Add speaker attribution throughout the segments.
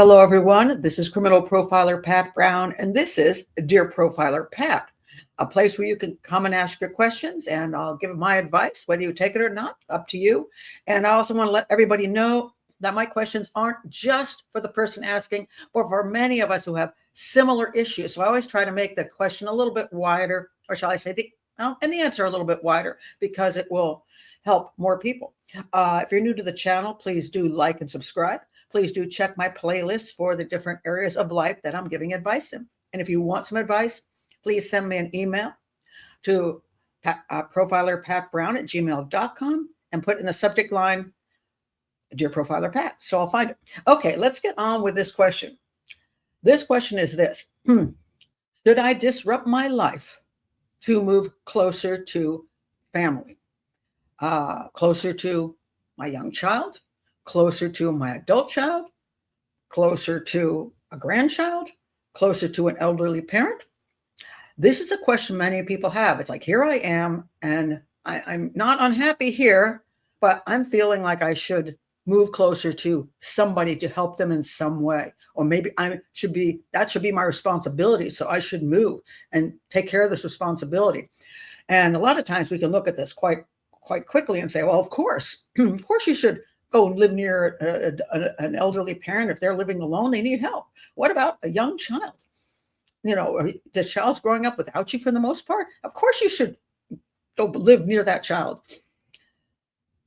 Speaker 1: Hello, everyone. This is criminal profiler Pat Brown, and this is Dear Profiler Pat, a place where you can come and ask your questions, and I'll give my advice, whether you take it or not, up to you. And I also want to let everybody know that my questions aren't just for the person asking, but for many of us who have similar issues. So I always try to make the question a little bit wider, or shall I say, and the answer a little bit wider, because it will help more people. If you're new to the channel, please do like and subscribe. Please do check my playlist for the different areas of life that I'm giving advice in. And if you want some advice, please send me an email to profilerpatbrown@gmail.com and put in the subject line, Dear Profiler Pat. So I'll find it. Okay, let's get on with this question. This question is this. Should I disrupt my life to move closer to family? Closer to my young child? Closer to my adult child, closer to a grandchild, closer to an elderly parent? This is a question many people have. It's like, here I am, and I'm not unhappy here, but I'm feeling like I should move closer to somebody to help them in some way. Or maybe that should be my responsibility. So I should move and take care of this responsibility. And a lot of times we can look at this quite quickly and say, well, of course you should go and live near an elderly parent. If they're living alone, they need help. What about a young child? The child's growing up without you for the most part. Of course you should go live near that child.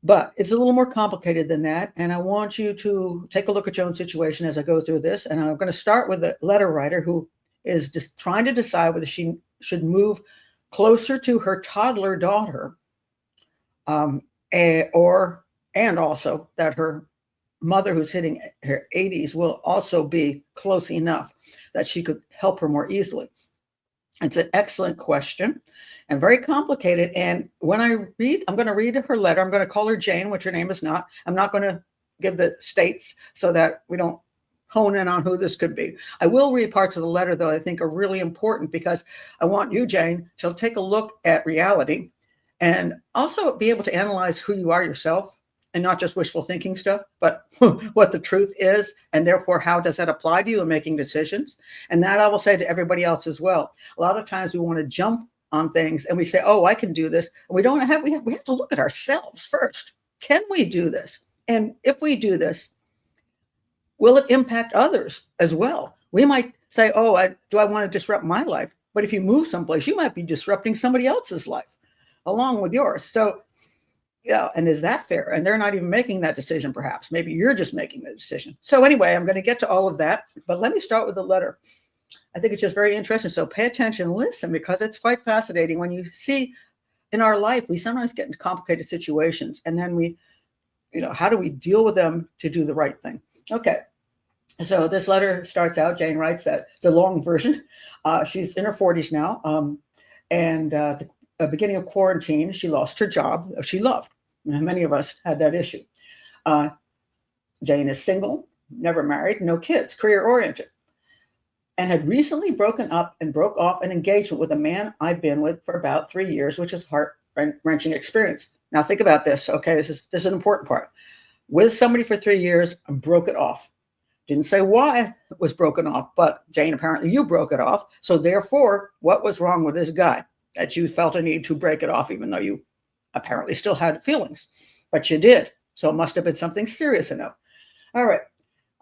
Speaker 1: But it's a little more complicated than that. And I want you to take a look at your own situation as I go through this. And I'm going to start with a letter writer who is just trying to decide whether she should move closer to her toddler daughter, and also that her mother, who's hitting her 80s, will also be close enough that she could help her more easily. It's an excellent question and very complicated. And when I'm going to read her letter. I'm going to call her Jane, which her name is not. I'm not going to give the states so that we don't hone in on who this could be. I will read parts of the letter, though, I think are really important, because I want you, Jane, to take a look at reality and also be able to analyze who you are yourself, and not just wishful thinking stuff, but what the truth is, and therefore how does that apply to you in making decisions. And that I will say to everybody else as well. A lot of times we want to jump on things and we say, oh, I can do this. And we have to look at ourselves first. Can we do this? And if we do this, will it impact others as well? We might say, oh, do I want to disrupt my life? But if you move someplace, you might be disrupting somebody else's life along with yours. So, yeah, and is that fair? And they're not even making that decision, perhaps. Maybe you're just making the decision. So anyway, I'm going to get to all of that, but let me start with the letter. I think it's just very interesting. So pay attention, listen, because it's quite fascinating. When you see in our life, we sometimes get into complicated situations, and then how do we deal with them to do the right thing? Okay. So this letter starts out, Jane writes that it's a long version. She's in her 40s now. And at the beginning of quarantine, she lost her job she loved. Many of us had that issue. Jane is single, never married, no kids, career-oriented, and had recently broken up and broke off an engagement with a man I'd been with for about 3 years, which is a heart-wrenching experience. Now think about this, okay? This is an important part. With somebody for 3 years and broke it off. Didn't say why it was broken off, but Jane, apparently you broke it off. So therefore, what was wrong with this guy that you felt a need to break it off, even though you apparently still had feelings? But you did. So it must have been something serious enough. All right.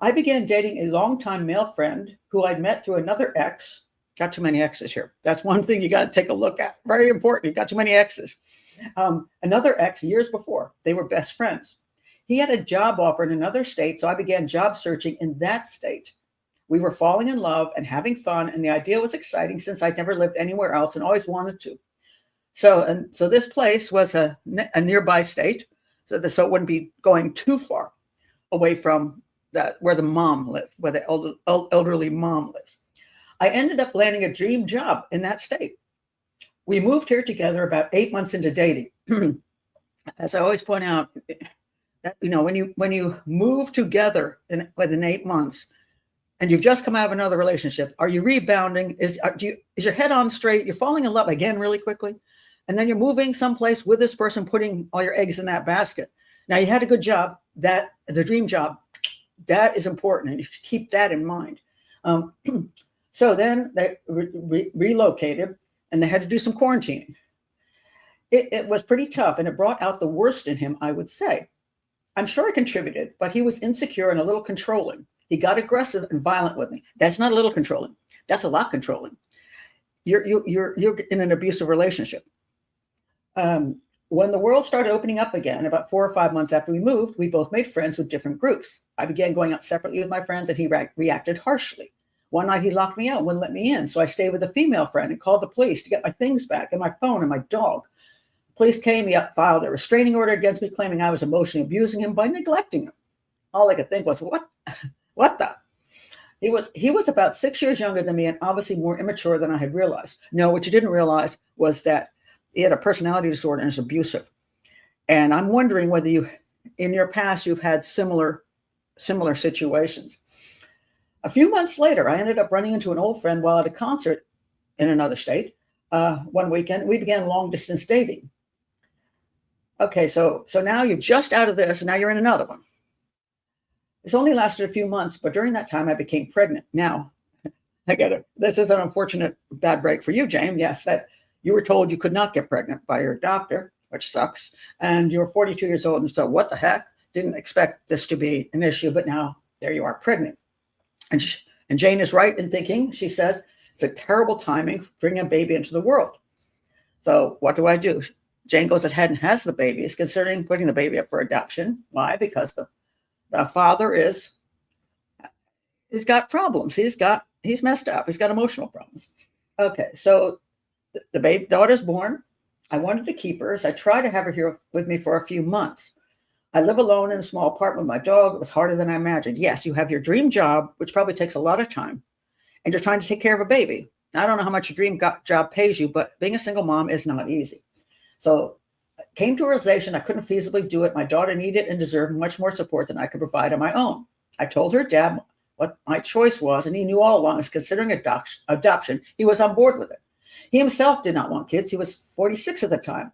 Speaker 1: I began dating a longtime male friend who I'd met through another ex. Got too many exes here. That's one thing you got to take a look at. Very important. You got too many exes. Another ex years before. They were best friends. He had a job offer in another state, so I began job searching in that state. We were falling in love and having fun, and the idea was exciting since I'd never lived anywhere else and always wanted to. So this place was a nearby state, so it wouldn't be going too far away from where the mom lived, where the elderly mom lives. I ended up landing a dream job in that state. We moved here together about 8 months into dating. As I always point out, that when you move together within 8 months, and you've just come out of another relationship, are you rebounding? Is your head on straight? You're falling in love again really quickly, and then you're moving someplace with this person, putting all your eggs in that basket. Now you had a good job, the dream job That is important, and you should keep that in mind. Um, so then they relocated, and they had to do some quarantining. It was pretty tough, and it brought out the worst in him, I would say. I'm sure it contributed, but he was insecure and a little controlling. He got aggressive and violent with me. That's not a little controlling. That's a lot controlling. You're in an abusive relationship. When the world started opening up again, about 4 or 5 months after we moved, we both made friends with different groups. I began going out separately with my friends, and he reacted harshly. One night he locked me out and wouldn't let me in, so I stayed with a female friend and called the police to get my things back and my phone and my dog. Police came, he filed a restraining order against me, claiming I was emotionally abusing him by neglecting him. All I could think was, what the? He was about 6 years younger than me and obviously more immature than I had realized. No, what you didn't realize was that he had a personality disorder and is abusive. And I'm wondering whether in your past, you've had similar situations. A few months later, I ended up running into an old friend while at a concert in another state. One weekend, we began long distance dating. Okay, so now you're just out of this, and now you're in another one. This only lasted a few months, but during that time, I became pregnant. Now, I get it. This is an unfortunate bad break for you, Jane. Yes, that you were told you could not get pregnant by your doctor, which sucks. And you're 42 years old, and so what the heck? Didn't expect this to be an issue, but now there you are, pregnant. And Jane is right in thinking, she says, it's a terrible timing bringing a baby into the world. So what do I do? Jane goes ahead and has the baby, is considering putting the baby up for adoption. Why? Because the father he's got problems. He's messed up. He's got emotional problems. Okay, so the baby daughter's born. I wanted to keep her, so I tried to have her here with me for a few months. I live alone in a small apartment with my dog. It was harder than I imagined. Yes, you have your dream job, which probably takes a lot of time, and you're trying to take care of a baby. I don't know how much your dream job pays you, but being a single mom is not easy. So I came to a realization I couldn't feasibly do it. My daughter needed and deserved much more support than I could provide on my own. I told her dad what my choice was, and he knew all along, as considering adoption, he was on board with it. He himself did not want kids. He was 46 at the time.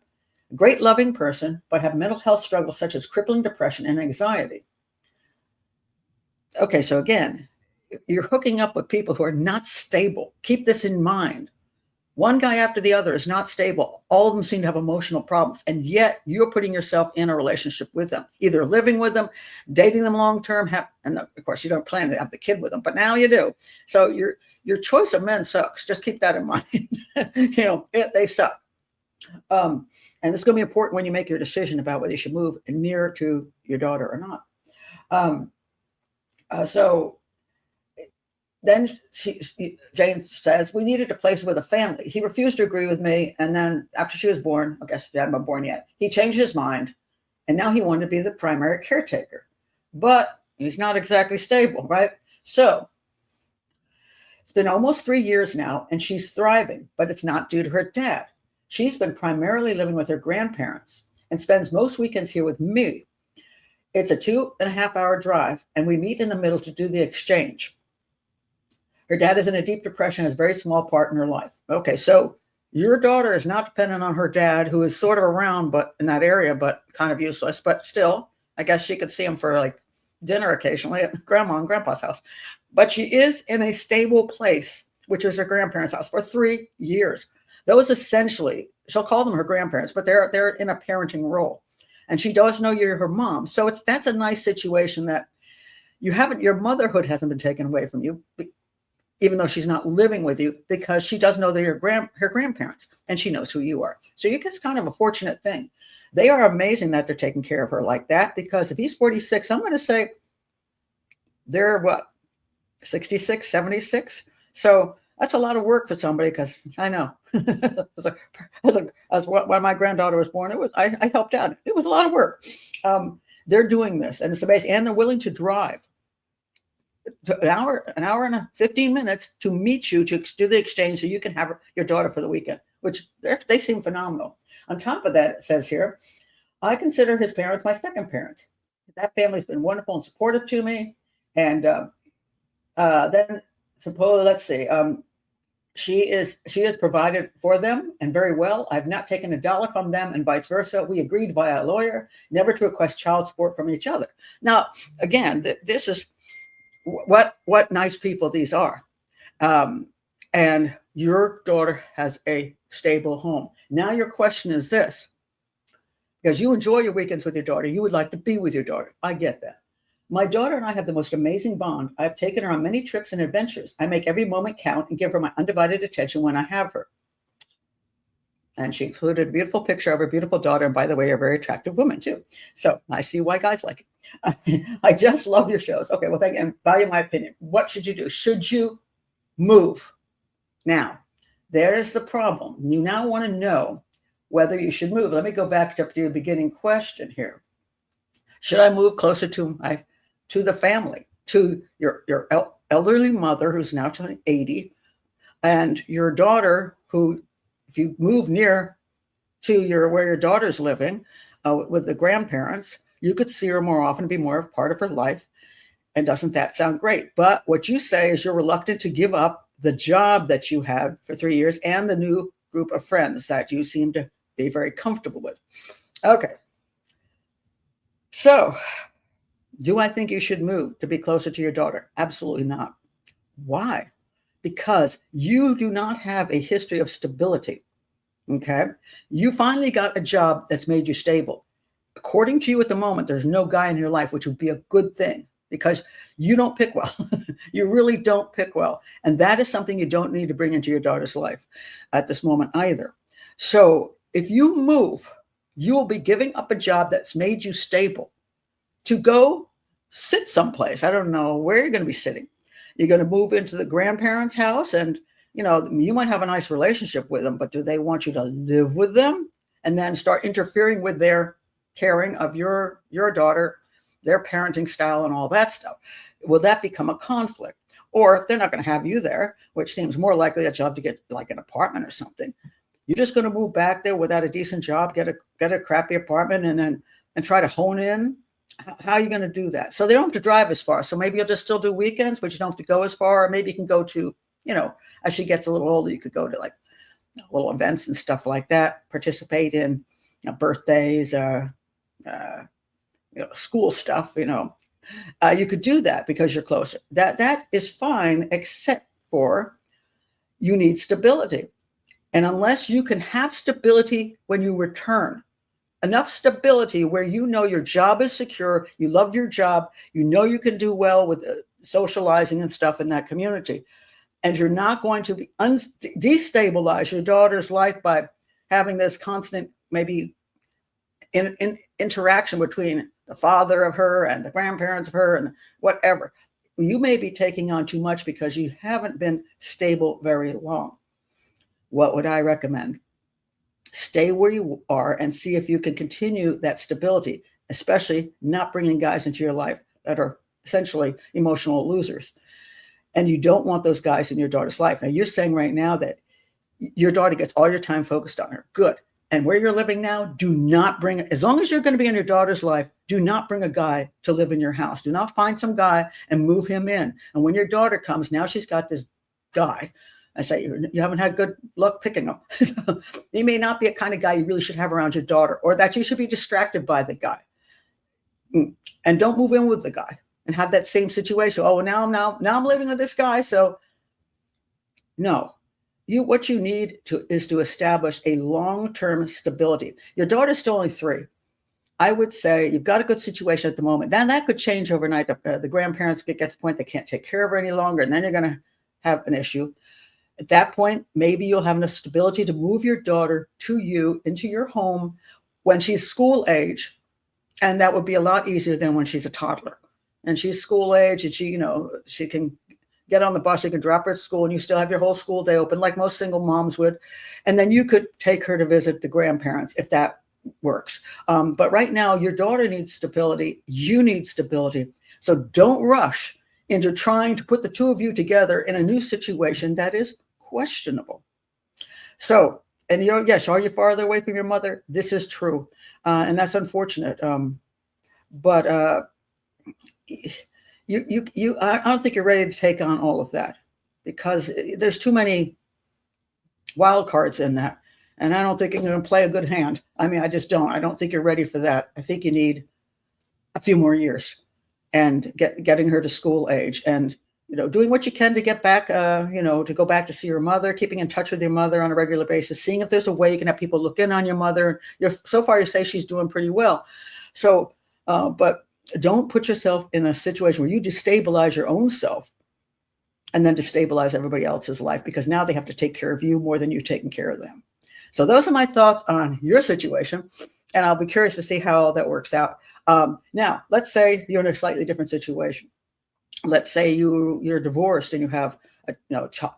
Speaker 1: A great loving person, but had mental health struggles such as crippling depression and anxiety. Okay, so again, you're hooking up with people who are not stable. Keep this in mind. One guy after the other is not stable. All of them seem to have emotional problems. And yet you're putting yourself in a relationship with them, either living with them, dating them long-term. And of course, you don't plan to have the kid with them, but now you do. So your choice of men sucks. Just keep that in mind. They suck. And this is going to be important when you make your decision about whether you should move near to your daughter or not. So then Jane says we needed a place with a family. He refused to agree with me. And then after she was born, I guess she hadn't been born yet, he changed his mind. And now he wanted to be the primary caretaker. But he's not exactly stable, right? So it's been almost 3 years now, and she's thriving, but it's not due to her dad. She's been primarily living with her grandparents and spends most weekends here with me. It's a 2.5-hour drive, and we meet in the middle to do the exchange. Her dad is in a deep depression, has a very small part in her life. Okay, so your daughter is not dependent on her dad, who is sort of around, but in that area, but kind of useless. But still, I guess she could see him for like dinner occasionally at grandma and grandpa's house. But she is in a stable place, which is her grandparents' house, for 3 years. Those essentially, she'll call them her grandparents, but they're in a parenting role. And she does know you're her mom. So that's a nice situation that your motherhood hasn't been taken away from you, even though she's not living with you, because she does know they're her grandparents, and she knows who you are. So it's kind of a fortunate thing. They are amazing that they're taking care of her like that, because if he's 46, I'm going to say they're 66, 76. So that's a lot of work for somebody, because I know as when my granddaughter was born, I helped out. It was a lot of work. They're doing this, and it's amazing, and they're willing to drive an hour and 15 minutes to meet you to do the exchange so you can have your daughter for the weekend, which they seem phenomenal. On top of that, it says here, I consider his parents my second parents. That family's been wonderful and supportive to me. And then let's see, she is provided for them and very well. I've not taken $1 from them and vice versa. We agreed via a lawyer never to request child support from each other. Now, again, this is what nice people these are. Um, and your daughter has a stable home. Now your question is this, because you enjoy your weekends with your daughter. You would like to be with your daughter. I get that. My daughter and I have the most amazing bond. I've taken her on many trips and adventures. I make every moment count and give her my undivided attention when I have her. And she included a beautiful picture of her beautiful daughter. And by the way, a very attractive woman, too. So I see why guys like it. I just love your shows. Okay, well, thank you. And value my opinion. What should you do? Should you move? Now, there's the problem. You now want to know whether you should move. Let me go back to your beginning question here. Should I move closer to the family, to your elderly mother who's now turning 80, and your daughter who, if you move near to where your daughter's living with the grandparents, you could see her more often, be more part of her life. And doesn't that sound great? But what you say is you're reluctant to give up the job that you had for 3 years and the new group of friends that you seem to be very comfortable with. Okay. So, do I think you should move to be closer to your daughter? Absolutely not. Why? Because you do not have a history of stability. Okay. You finally got a job that's made you stable. According to you at the moment, there's no guy in your life, which would be a good thing because you don't pick well. You really don't pick well. And that is something you don't need to bring into your daughter's life at this moment either. So if you move, you will be giving up a job that's made you stable to go sit someplace. I don't know where you're going to be sitting. You're going to move into the grandparents' house and you might have a nice relationship with them, but do they want you to live with them and then start interfering with their caring of your daughter, their parenting style and all that stuff? Will that become a conflict? Or if they're not going to have you there, which seems more likely that you'll have to get like an apartment or something, you're just going to move back there without a decent job, get a crappy apartment and try to hone in. How are you going to do that? So they don't have to drive as far. So maybe you'll just still do weekends, but you don't have to go as far. Or maybe you can go to, as she gets a little older, you could go to like little events and stuff like that, participate in birthdays, school stuff, you could do that because you're closer. That is fine, except for you need stability. And unless you can have stability when you return, enough stability where your job is secure, you love your job, you can do well with socializing and stuff in that community, and you're not going to be destabilize your daughter's life by having this constant maybe in interaction between the father of her and the grandparents of her and whatever. You may be taking on too much because you haven't been stable very long. What would I recommend? Stay where you are and see if you can continue that stability, especially not bringing guys into your life that are essentially emotional losers. And you don't want those guys in your daughter's life. Now, you're saying right now that your daughter gets all your time focused on her. Good. And where you're living now, do not bring, as long as you're going to be in your daughter's life, do not bring a guy to live in your house. Do not find some guy and move him in. And when your daughter comes, now she's got this guy. I say, you haven't had good luck picking him. He may not be a kind of guy you really should have around your daughter, or that you should be distracted by the guy. And don't move in with the guy and have that same situation. Oh, now I'm living with this guy. So no, what you need is to establish a long-term stability. Your daughter's still only 3. I would say you've got a good situation at the moment. Then that could change overnight. The grandparents get to the point they can't take care of her any longer, and then you're going to have an issue. At that point, maybe you'll have enough stability to move your daughter to you into your home when she's school age. And that would be a lot easier than when she's a toddler. And she's school age and she can get on the bus, you can drop her at school and you still have your whole school day open like most single moms would. And then you could take her to visit the grandparents if that works. But right now, your daughter needs stability. You need stability. So don't rush into trying to put the two of you together in a new situation that is questionable. So, and yes, are you farther away from your mother? This is true. And that's unfortunate. But I don't think you're ready to take on all of that because there's too many wild cards in that. And I don't think you're going to play a good hand. I mean, I just don't. I don't think you're ready for that. I think you need a few more years. and getting her to school age, and doing what you can to get back, to go back to see your mother, keeping in touch with your mother on a regular basis, seeing if there's a way you can have people look in on your mother. So far you say she's doing pretty well. So, but don't put yourself in a situation where you destabilize your own self and then destabilize everybody else's life, because now they have to take care of you more than you're taking care of them. So those are my thoughts on your situation, and I'll be curious to see how that works out. Now, let's say you're in a slightly different situation. Let's say you're divorced and you have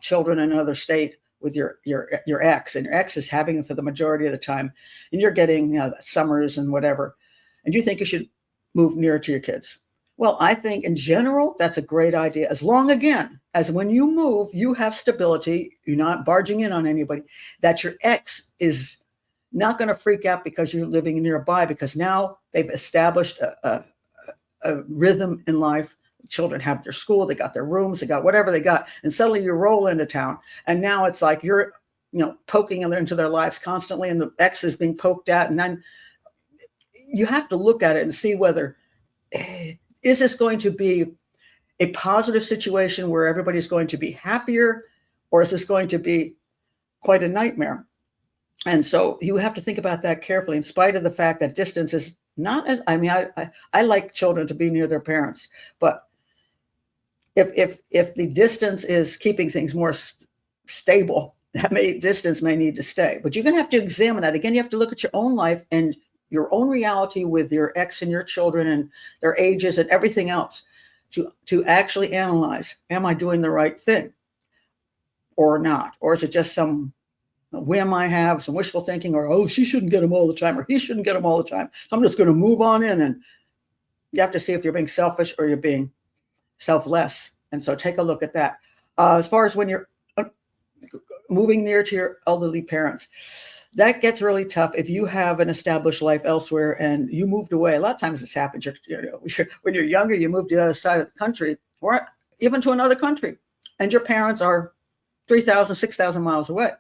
Speaker 1: children in another state with your ex, and your ex is having them for the majority of the time, and you're getting summers and whatever, and you think you should move nearer to your kids. Well, I think in general, that's a great idea. As long, again, as when you move, you have stability, you're not barging in on anybody, that your ex is not going to freak out because you're living nearby, because now they've established a rhythm in life. Children have their school, they got their rooms, they got whatever they got. And suddenly you roll into town. And now it's like you're, poking into their lives constantly, and the ex is being poked at. And then you have to look at it and see whether, is this going to be a positive situation where everybody's going to be happier, or is this going to be quite a nightmare? And so you have to think about that carefully, in spite of the fact that distance is not as, I like children to be near their parents, but if the distance is keeping things more stable, distance may need to stay. But you're going to have to examine that. Again, you have to look at your own life and your own reality with your ex and your children and their ages and everything else, to actually analyze, am I doing the right thing or not? Or is it just some whim I have, some wishful thinking, or, oh, she shouldn't get them all the time, or he shouldn't get them all the time, so I'm just going to move on in. And you have to see if you're being selfish or you're being selfless. And so take a look at that. As far as when you're moving near to your elderly parents, that gets really tough if you have an established life elsewhere and you moved away. A lot of times this happens. When you're younger, you move to the other side of the country, or even to another country, and your parents are 3,000, 6,000 miles away.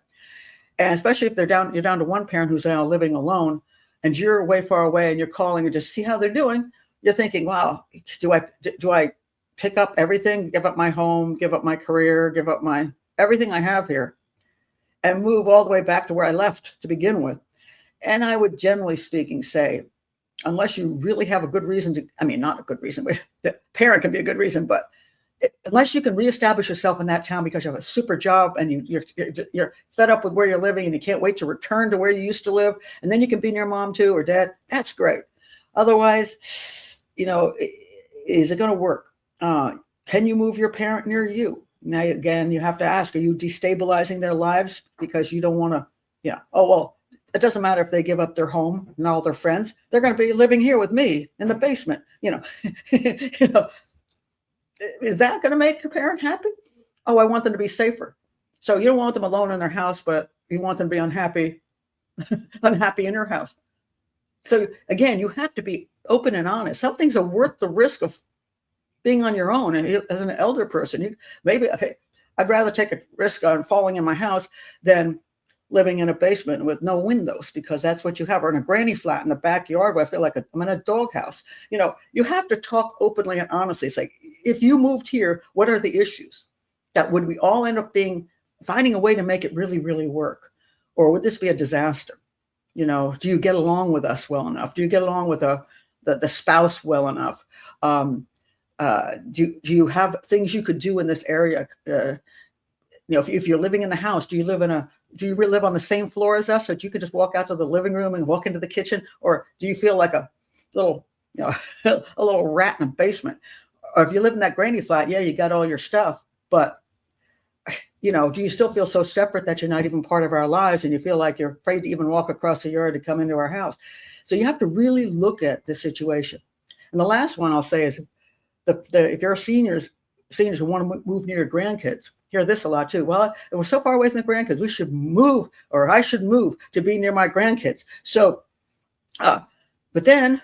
Speaker 1: And especially if you're down to one parent who's now living alone, and you're way far away, and you're calling and just see how they're doing. You're thinking, wow, do I pick up everything, give up my home, give up my career, give up my everything I have here, and move all the way back to where I left to begin with? And I would, generally speaking, say, unless you really have a good reason to, not a good reason, but the parent can be a good reason, but unless you can reestablish yourself in that town because you have a super job and you're fed up with where you're living and you can't wait to return to where you used to live, and then you can be near mom too or dad, that's great. Otherwise, is it going to work? Can you move your parent near you? Now, again, you have to ask, are you destabilizing their lives because you don't want to, oh, well, it doesn't matter if they give up their home and all their friends. They're going to be living here with me in the basement, Is that going to make your parent happy? Oh, I want them to be safer. So you don't want them alone in their house, but you want them to be unhappy in your house. So again, you have to be open and honest. Some things are worth the risk of being on your own. And as an elder person, I'd rather take a risk on falling in my house than living in a basement with no windows, because that's what you have, or in a granny flat in the backyard where I feel like I'm in a doghouse. You have to talk openly and honestly. It's like, if you moved here, what are the issues? That would we all end up finding a way to make it really, really work? Or would this be a disaster? Do you get along with us well enough? Do you get along with the spouse well enough? Do you have things you could do in this area? If you're living in the house, do you live on the same floor as us, so that you could just walk out to the living room and walk into the kitchen? Or do you feel like a little, a little rat in the basement? Or if you live in that granny flat, yeah, you got all your stuff, but do you still feel so separate that you're not even part of our lives, and you feel like you're afraid to even walk across the yard to come into our house? So you have to really look at the situation. And the last one I'll say is, if you're seniors who want to move near your grandkids, hear this a lot too. Well, we're so far away from the grandkids, we should move, or I should move to be near my grandkids. So, but then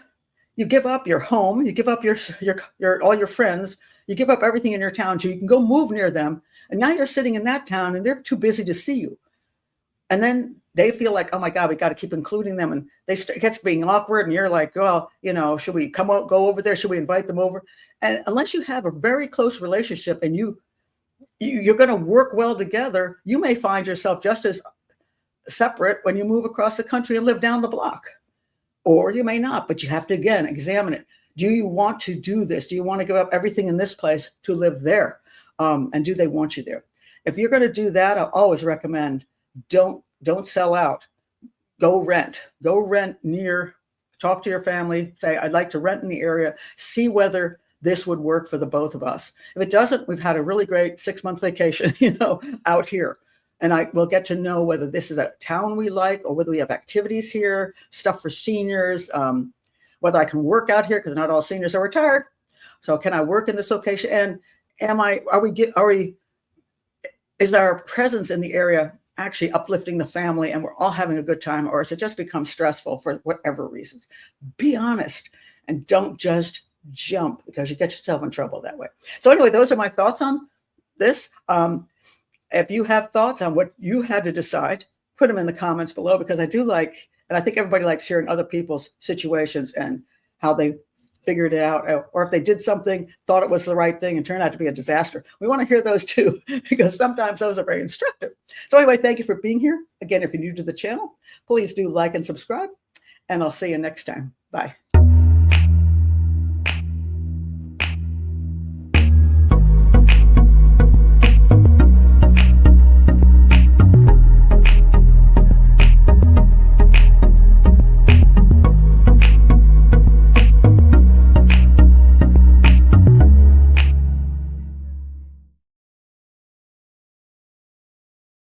Speaker 1: you give up your home, you give up your all your friends, you give up everything in your town so you can go move near them. And now you're sitting in that town and they're too busy to see you. And then they feel like, oh my God, we got to keep including them. And it gets being awkward. And you're like, well, should we go over there? Should we invite them over? And unless you have a very close relationship and you're going to work well together, you may find yourself just as separate when you move across the country and live down the block. Or you may not, but you have to, again, examine it. Do you want to do this? Do you want to give up everything in this place to live there? And do they want you there? If you're going to do that, I'll always recommend don't sell out. Go rent near, talk to your family, say, I'd like to rent in the area, see whether this would work for the both of us. If it doesn't, we've had a really great 6-month vacation, out here. And we'll get to know whether this is a town we like or whether we have activities here, stuff for seniors, whether I can work out here because not all seniors are retired. So can I work in this location? And is our presence in the area actually uplifting the family and we're all having a good time, or has it just become stressful for whatever reasons? Be honest and don't just jump because you get yourself in trouble that way. So anyway, those are my thoughts on this. If you have thoughts on what you had to decide, put them in the comments below, because I do like, and I think everybody likes hearing other people's situations and how they figured it out, or if they did something, thought it was the right thing and turned out to be a disaster. We want to hear those too, because sometimes those are very instructive. So anyway, thank you for being here. Again, if you're new to the channel, please do like and subscribe, and I'll see you next time. Bye.